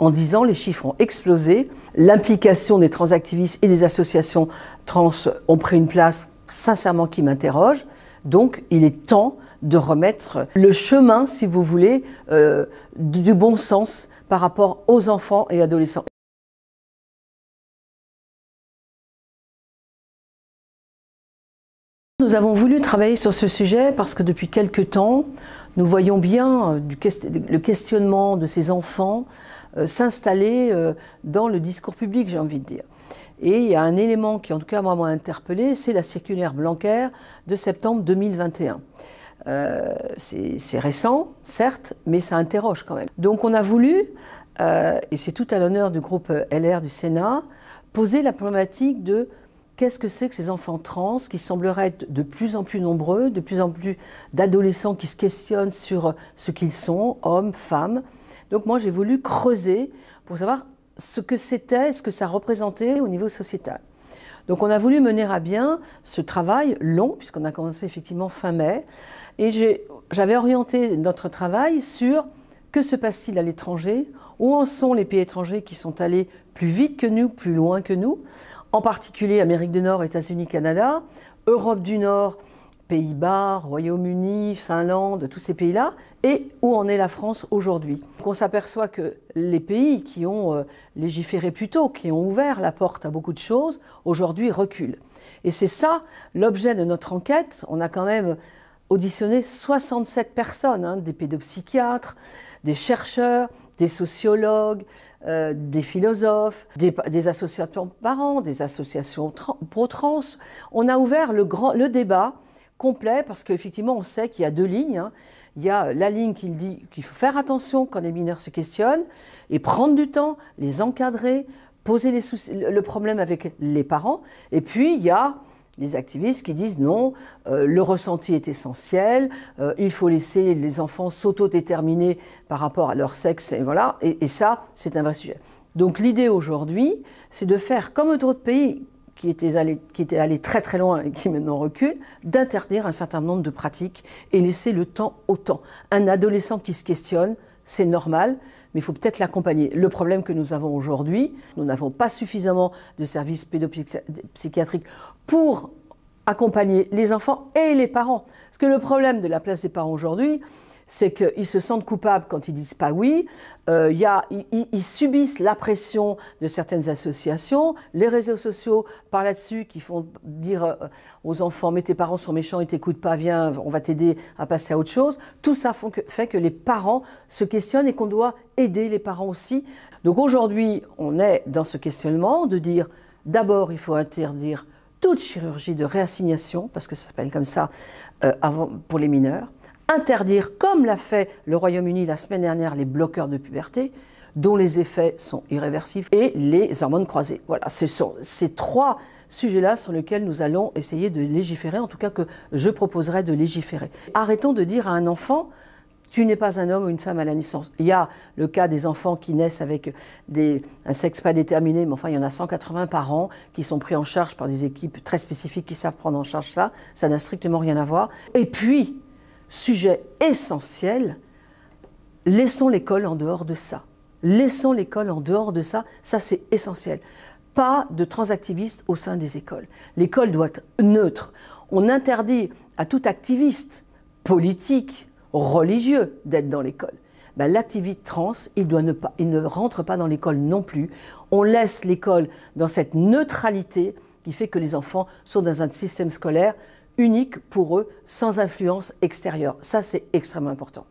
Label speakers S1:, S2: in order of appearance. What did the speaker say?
S1: En 10 ans, les chiffres ont explosé. L'implication des transactivistes et des associations trans ont pris une place, sincèrement, qui m'interroge. Donc, il est temps de remettre le chemin, si vous voulez, du bon sens par rapport aux enfants et adolescents. Nous avons voulu travailler sur ce sujet parce que depuis quelque temps, nous voyons bien le questionnement de ces enfants s'installer dans le discours public, j'ai envie de dire. Et il y a un élément qui, en tout cas, moi, m'a interpellé, c'est la circulaire Blanquer de septembre 2021. C'est récent, certes, mais ça interroge quand même. Donc on a voulu, et c'est tout à l'honneur du groupe LR du Sénat, poser la problématique de qu'est-ce que c'est que ces enfants trans qui sembleraient être de plus en plus nombreux, de plus en plus d'adolescents qui se questionnent sur ce qu'ils sont, hommes, femmes. Donc moi j'ai voulu creuser pour savoir ce que c'était, ce que ça représentait au niveau sociétal. Donc on a voulu mener à bien ce travail long, puisqu'on a commencé effectivement fin mai, et j'avais orienté notre travail sur que se passe-t-il à l'étranger, où en sont les pays étrangers qui sont allés plus vite que nous, plus loin que nous, en particulier Amérique du Nord, États-Unis, Canada, Europe du Nord, Pays-Bas, Royaume-Uni, Finlande, tous ces pays-là, et où en est la France aujourd'hui. On s'aperçoit que les pays qui ont légiféré plus tôt, qui ont ouvert la porte à beaucoup de choses, aujourd'hui reculent. Et c'est ça l'objet de notre enquête. On a quand même auditionné 67 personnes, des pédopsychiatres, des chercheurs, des sociologues, des philosophes, des associations de parents, des associations pro-trans. On a ouvert le débat complet parce qu'effectivement on sait qu'il y a deux lignes. Il y a la ligne qui dit qu'il faut faire attention quand les mineurs se questionnent et prendre du temps, les encadrer, poser le problème avec les parents. Et puis il y a les activistes qui disent non, le ressenti est essentiel, il faut laisser les enfants s'autodéterminer par rapport à leur sexe, et voilà, et ça, c'est un vrai sujet. Donc l'idée aujourd'hui, c'est de faire comme d'autres pays qui étaient allés très très loin et qui maintenant reculent, d'interdire un certain nombre de pratiques et laisser le temps au temps. Un adolescent qui se questionne, c'est normal, mais il faut peut-être l'accompagner. Le problème que nous avons aujourd'hui, nous n'avons pas suffisamment de services pédopsychiatriques pour accompagner les enfants et les parents. Parce que le problème de la place des parents aujourd'hui, c'est qu'ils se sentent coupables quand ils disent pas oui, ils subissent la pression de certaines associations, les réseaux sociaux par là-dessus qui font dire aux enfants « mais tes parents sont méchants, ils t'écoutent pas, viens, on va t'aider à passer à autre chose ». Tout ça fait que les parents se questionnent et qu'on doit aider les parents aussi. Donc aujourd'hui, on est dans ce questionnement de dire d'abord il faut interdire toute chirurgie de réassignation, parce que ça s'appelle comme ça pour les mineurs. Interdire, comme l'a fait le Royaume-Uni la semaine dernière, les bloqueurs de puberté, dont les effets sont irréversibles, et les hormones croisées. Voilà, ce sont ces trois sujets-là sur lesquels nous allons essayer de légiférer, en tout cas que je proposerai de légiférer. Arrêtons de dire à un enfant « tu n'es pas un homme ou une femme à la naissance ». Il y a le cas des enfants qui naissent avec un sexe pas déterminé, mais enfin il y en a 180 par an qui sont pris en charge par des équipes très spécifiques qui savent prendre en charge ça. Ça n'a strictement rien à voir. Et puis, sujet essentiel, laissons l'école en dehors de ça. Laissons l'école en dehors de ça, ça c'est essentiel. Pas de transactivistes au sein des écoles. L'école doit être neutre. On interdit à tout activiste politique, religieux d'être dans l'école. Ben, l'activiste trans, il ne rentre pas dans l'école non plus. On laisse l'école dans cette neutralité qui fait que les enfants sont dans un système scolaire unique pour eux, sans influence extérieure. Ça, c'est extrêmement important.